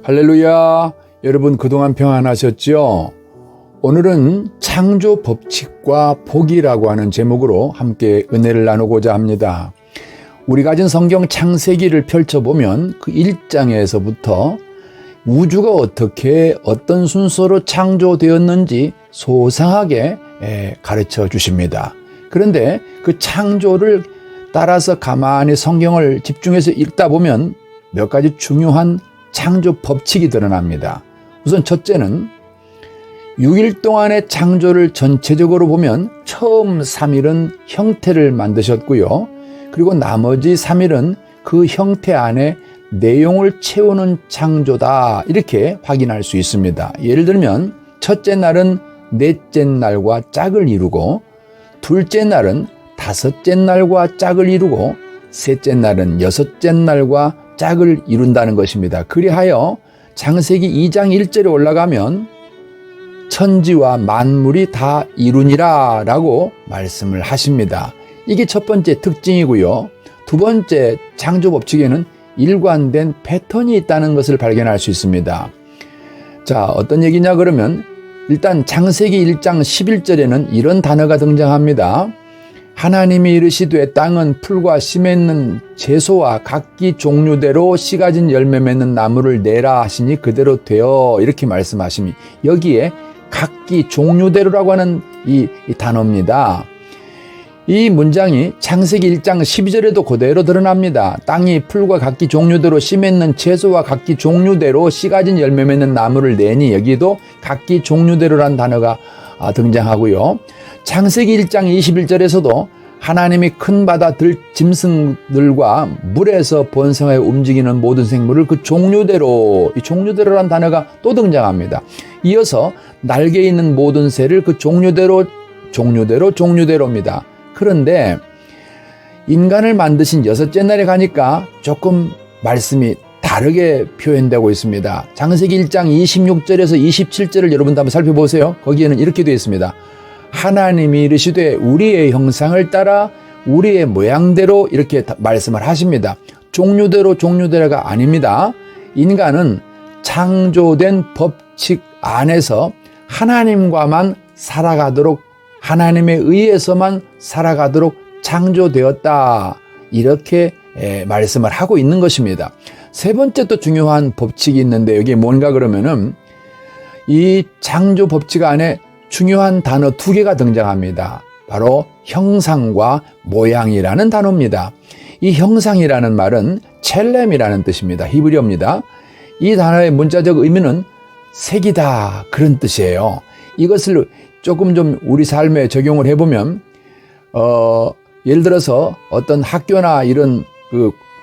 할렐루야! 여러분 그동안 평안하셨지요? 오늘은 창조 법칙과 복이라고 하는 제목으로 함께 은혜를 나누고자 합니다. 우리가 가진 성경 창세기를 펼쳐보면 그 1장에서부터 우주가 어떻게 어떤 순서로 창조되었는지 소상하게 가르쳐 주십니다. 그런데 그 창조를 따라서 가만히 성경을 집중해서 읽다 보면 몇 가지 중요한 창조 법칙이 드러납니다. 우선 첫째는 6일 동안의 창조를 전체적으로 보면 처음 3일은 형태를 만드셨고요. 그리고 나머지 3일은 그 형태 안에 내용을 채우는 창조다, 이렇게 확인할 수 있습니다. 예를 들면 첫째 날은 넷째 날과 짝을 이루고, 둘째 날은 다섯째 날과 짝을 이루고, 셋째 날은 여섯째 날과 짝을 이룬다는 것입니다. 그리하여 창세기 2장 1절에 올라가면 천지와 만물이 다 이루니라 라고 말씀을 하십니다. 이게 첫 번째 특징이고요. 두 번째 창조 법칙에는 일관된 패턴이 있다는 것을 발견할 수 있습니다. 자, 어떤 얘기냐 그러면 일단 창세기 1장 11절에는 이런 단어가 등장합니다. 하나님이 이르시되 땅은 풀과 씨 맺는 채소와 각기 종류대로 씨 가진 열매 맺는 나무를 내라 하시니 그대로 되어, 이렇게 말씀하시니 여기에 각기 종류대로라고 하는 이 단어입니다. 이 문장이 창세기 1장 12절에도 그대로 드러납니다. 땅이 풀과 각기 종류대로 씨 맺는 채소와 각기 종류대로 씨 가진 열매 맺는 나무를 내니, 여기도 각기 종류대로란 단어가 등장하고요. 창세기 1장 21절에서도 하나님이 큰 바다 짐승들과 물에서 번성하여 움직이는 모든 생물을 그 종류대로, 이 종류대로란 단어가 또 등장합니다. 이어서 날개 있는 모든 새를 그 종류대로입니다. 그런데 인간을 만드신 여섯째 날에 가니까 조금 말씀이 다르게 표현되고 있습니다. 창세기 1장 26절에서 27절을 여러분도 한번 살펴보세요. 거기에는 이렇게 되어 있습니다. 하나님이 이르시되 우리의 형상을 따라 우리의 모양대로, 이렇게 말씀을 하십니다. 종류대로가 아닙니다. 인간은 창조된 법칙 안에서 하나님과만 살아가도록, 하나님에 의해서만 살아가도록 창조되었다, 이렇게 말씀을 하고 있는 것입니다. 세 번째 또 중요한 법칙이 있는데 여기 뭔가 그러면은 이 창조 법칙 안에 중요한 단어 두 개가 등장합니다. 바로 형상과 모양이라는 단어입니다. 이 형상이라는 말은 첼렘이라는 뜻입니다. 히브리어입니다. 이 단어의 문자적 의미는 색이다, 그런 뜻이에요. 이것을 조금 좀 우리 삶에 적용을 해보면 예를 들어서 어떤 학교나 이런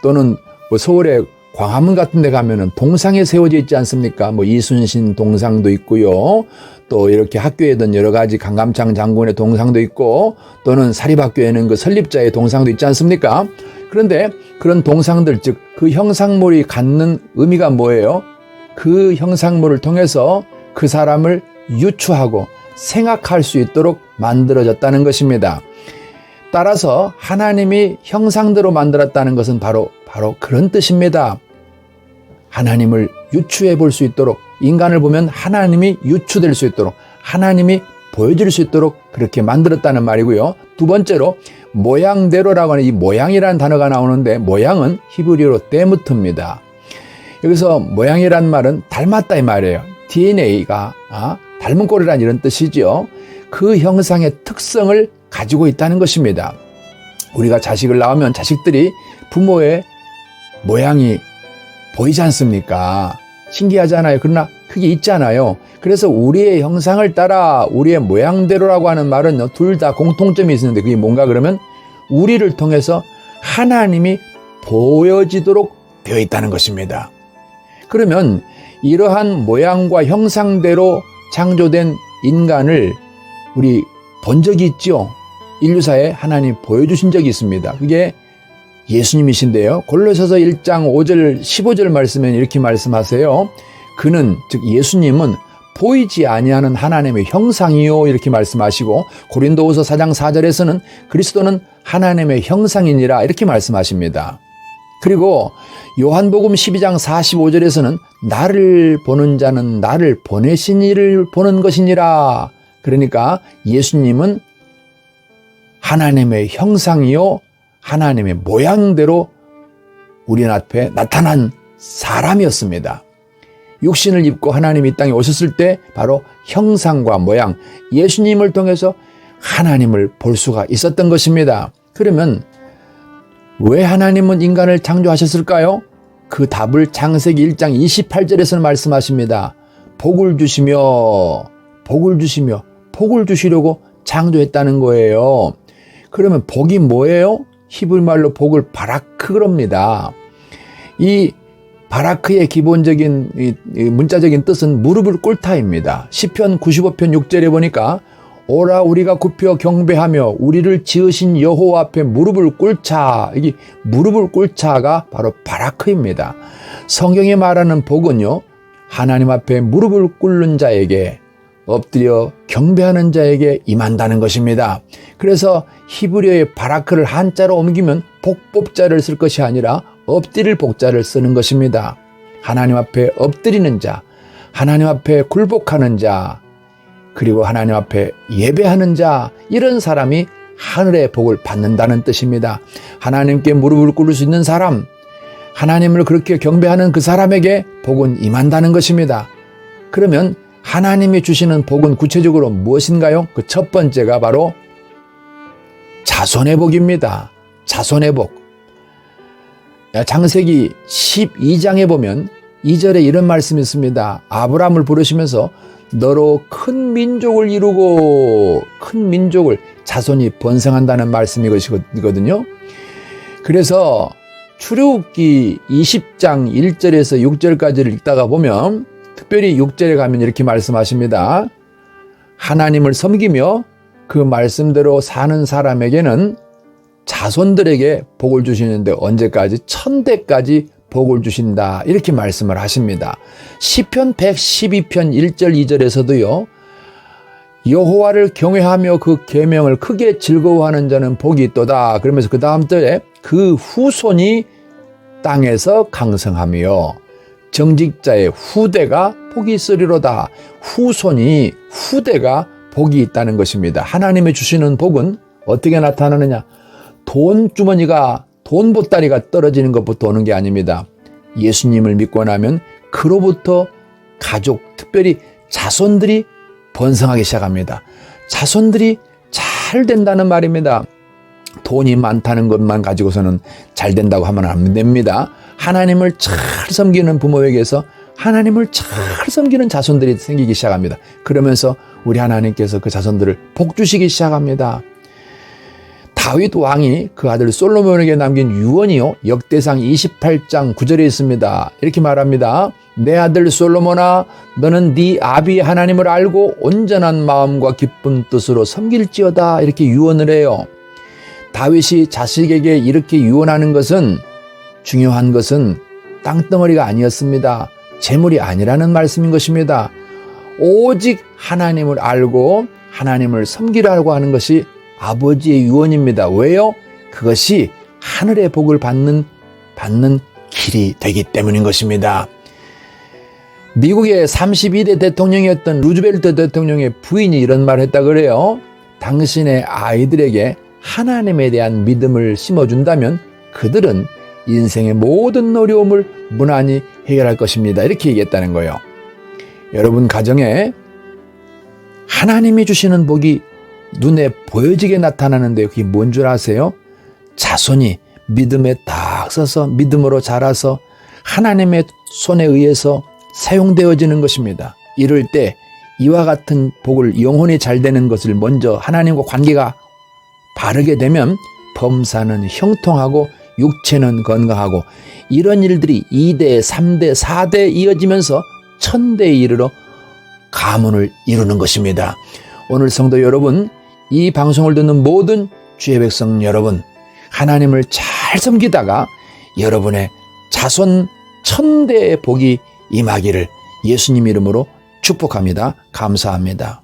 또는 서울의 광화문 같은 데 가면은 동상에 세워져 있지 않습니까? 이순신 동상도 있고요. 또 이렇게 학교에든 여러 가지 강감창 장군의 동상도 있고, 또는 사립학교에는 그 설립자의 동상도 있지 않습니까? 그런데 그런 동상들, 즉 그 형상물이 갖는 의미가 뭐예요? 그 형상물을 통해서 그 사람을 유추하고 생각할 수 있도록 만들어졌다는 것입니다. 따라서 하나님이 형상대로 만들었다는 것은 바로 그런 뜻입니다. 하나님을 유추해 볼 수 있도록, 인간을 보면 하나님이 유추될 수 있도록, 하나님이 보여질 수 있도록 그렇게 만들었다는 말이고요. 두 번째로 모양대로라고 하는 이 모양이라는 단어가 나오는데, 모양은 히브리어로 데무트입니다. 여기서 모양이란 말은 닮았다 이 말이에요. DNA가 닮은 꼴이란 이런 뜻이죠. 그 형상의 특성을 가지고 있다는 것입니다. 우리가 자식을 낳으면 자식들이 부모의 모양이 보이지 않습니까? 신기하잖아요. 그러나 그게 있잖아요. 그래서 우리의 형상을 따라 우리의 모양대로라고 하는 말은 둘 다 공통점이 있는데, 그게 뭔가 그러면 우리를 통해서 하나님이 보여지도록 되어 있다는 것입니다. 그러면 이러한 모양과 형상대로 창조된 인간을 우리 본 적이 있죠. 인류사에 하나님 보여주신 적이 있습니다. 그게 예수님이신데요. 골로새서 1장 5절 15절 말씀에는 이렇게 말씀하세요. 그는, 즉 예수님은 보이지 아니하는 하나님의 형상이요, 이렇게 말씀하시고, 고린도후서 4장 4절에서는 그리스도는 하나님의 형상이니라, 이렇게 말씀하십니다. 그리고 요한복음 12장 45절에서는 나를 보는 자는 나를 보내신 이를 보는 것이니라. 그러니까 예수님은 하나님의 형상이요 하나님의 모양대로 우리 앞에 나타난 사람이었습니다. 육신을 입고 하나님이 이 땅에 오셨을 때 바로 형상과 모양, 예수님을 통해서 하나님을 볼 수가 있었던 것입니다. 그러면 왜 하나님은 인간을 창조하셨을까요? 그 답을 창세기 1장 28절에서는 말씀하십니다. 복을 주시며 복을 주시려고 창조했다는 거예요. 그러면 복이 뭐예요? 히브리 말로 복을 바라크랍니다. 이 바라크의 기본적인 문자적인 뜻은 무릎을 꿇다입니다. 시편 95편 6절에 보니까 오라 우리가 굽혀 경배하며 우리를 지으신 여호와 앞에 무릎을 꿇자. 이게 무릎을 꿇자가 바로 바라크입니다. 성경에 말하는 복은요, 하나님 앞에 무릎을 꿇는 자에게, 엎드려 경배하는 자에게 임한다는 것입니다. 그래서 히브리어의 바라크를 한자로 옮기면 복법자를 쓸 것이 아니라 엎드릴 복자를 쓰는 것입니다. 하나님 앞에 엎드리는 자, 하나님 앞에 굴복하는 자, 그리고 하나님 앞에 예배하는 자, 이런 사람이 하늘의 복을 받는다는 뜻입니다. 하나님께 무릎을 꿇을 수 있는 사람, 하나님을 그렇게 경배하는 그 사람에게 복은 임한다는 것입니다. 그러면 하나님이 주시는 복은 구체적으로 무엇인가요? 그 첫 번째가 바로 자손의 복입니다. 자손의 복. 창세기 12장에 보면 2절에 이런 말씀이 있습니다. 아브라함을 부르시면서 너로 큰 민족을 이루고 큰 민족을 자손이 번성한다는 말씀이거든요. 그래서 출애굽기 20장 1절에서 6절까지를 읽다가 보면 특별히 6절에 가면 이렇게 말씀하십니다. 하나님을 섬기며 그 말씀대로 사는 사람에게는 자손들에게 복을 주시는데 언제까지? 1000대까지 복을 주신다. 이렇게 말씀을 하십니다. 시편 112편 1절 2절에서도요. 여호와를 경외하며 그 계명을 크게 즐거워하는 자는 복이 있도다. 그러면서 그 다음 절에 그 후손이 땅에서 강성하며 정직자의 후대가 복이 있으리로다. 후대가 복이 있다는 것입니다. 하나님이 주시는 복은 어떻게 나타나느냐? 돈 주머니가, 돈 보따리가 떨어지는 것부터 오는 게 아닙니다. 예수님을 믿고 나면 그로부터 가족, 특별히 자손들이 번성하기 시작합니다. 자손들이 잘 된다는 말입니다. 돈이 많다는 것만 가지고서는 잘 된다고 하면 안 됩니다. 하나님을 잘 섬기는 부모에게서 하나님을 잘 섬기는 자손들이 생기기 시작합니다. 그러면서 우리 하나님께서 그 자손들을 복 주시기 시작합니다. 다윗 왕이 그 아들 솔로몬에게 남긴 유언이요, 역대상 28장 9절에 있습니다. 이렇게 말합니다. 내 아들 솔로몬아, 너는 네 아비의 하나님을 알고 온전한 마음과 기쁜 뜻으로 섬길지어다. 이렇게 유언을 해요. 다윗이 자식에게 이렇게 유언하는 것은, 중요한 것은 땅덩어리가 아니었습니다. 재물이 아니라는 말씀인 것입니다. 오직 하나님을 알고 하나님을 섬기라고 하는 것이 아버지의 유언입니다. 왜요? 그것이 하늘의 복을 받는 길이 되기 때문인 것입니다. 미국의 32대 대통령이었던 루즈벨트 대통령의 부인이 이런 말을 했다 그래요. 당신의 아이들에게 하나님에 대한 믿음을 심어준다면 그들은 인생의 모든 어려움을 무난히 해결할 것입니다. 이렇게 얘기했다는 거예요. 여러분 가정에 하나님이 주시는 복이 눈에 보여지게 나타나는데 그게 뭔 줄 아세요? 자손이 믿음에 딱 서서 믿음으로 자라서 하나님의 손에 의해서 사용되어지는 것입니다. 이럴 때 이와 같은 복을 영혼이 잘 되는 것을 먼저 하나님과 관계가 바르게 되면 범사는 형통하고 육체는 건강하고 이런 일들이 2대, 3대, 4대 이어지면서 1000대에 이르러 가문을 이루는 것입니다. 오늘 성도 여러분, 이 방송을 듣는 모든 주의 백성 여러분, 하나님을 잘 섬기다가 여러분의 자손 1000대의 복이 임하기를 예수님 이름으로 축복합니다. 감사합니다.